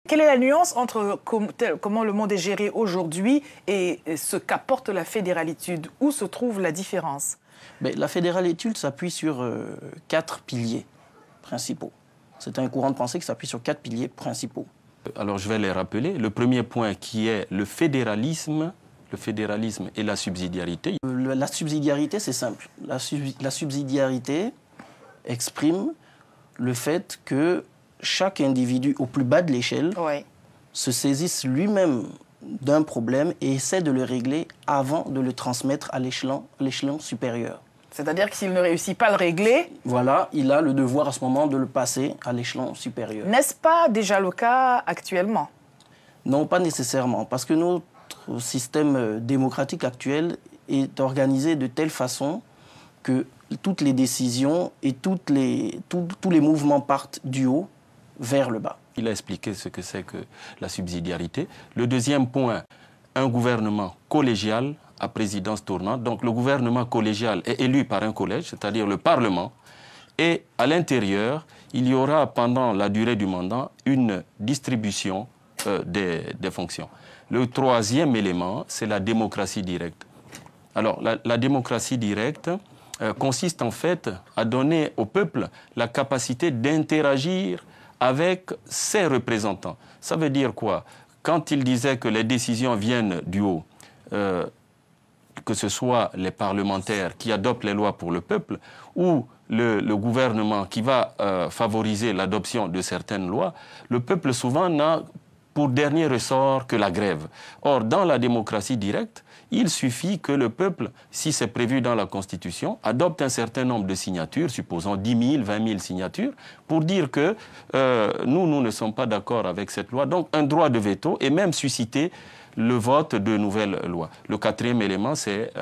Quelle est la nuance entre comment le monde est géré aujourd'hui et ce qu'apporte la fédéralitude? Où se trouve la différence? Mais la fédéralitude s'appuie sur 4 piliers principaux. C'est un courant de pensée qui s'appuie sur 4 piliers principaux. Alors je vais les rappeler. Le premier point qui est le fédéralisme et la subsidiarité. La subsidiarité, c'est simple. La subsidiarité exprime le fait que chaque individu, au plus bas de l'échelle, se saisisse lui-même d'un problème et essaie de le régler avant de le transmettre à l'échelon supérieur. C'est-à-dire que s'il ne réussit pas à le régler... Voilà, il a le devoir à ce moment de le passer à l'échelon supérieur. N'est-ce pas déjà le cas actuellement? Non, pas nécessairement, parce que notre système démocratique actuel est organisé de telle façon que toutes les décisions et tous les mouvements partent du haut vers le bas. Il a expliqué ce que c'est que la subsidiarité. Le deuxième point, un gouvernement collégial à présidence tournante. Donc le gouvernement collégial est élu par un collège, c'est-à-dire le Parlement. Et à l'intérieur, il y aura pendant la durée du mandat une distribution des fonctions. Le troisième élément, c'est la démocratie directe. Alors la démocratie directe consiste en fait à donner au peuple la capacité d'interagir avec ses représentants. Ça veut dire quoi? Quand il disait que les décisions viennent du haut, que ce soit les parlementaires qui adoptent les lois pour le peuple ou le gouvernement qui va favoriser l'adoption de certaines lois, le peuple souvent n'a pour dernier ressort que la grève. Or, dans la démocratie directe, il suffit que le peuple, si c'est prévu dans la Constitution, adopte un certain nombre de signatures, supposons 10 000, 20 000 signatures, pour dire que nous ne sommes pas d'accord avec cette loi. Donc, un droit de veto et même susciter le vote de nouvelles lois. Le quatrième élément, c'est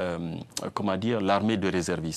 l'armée de réservistes.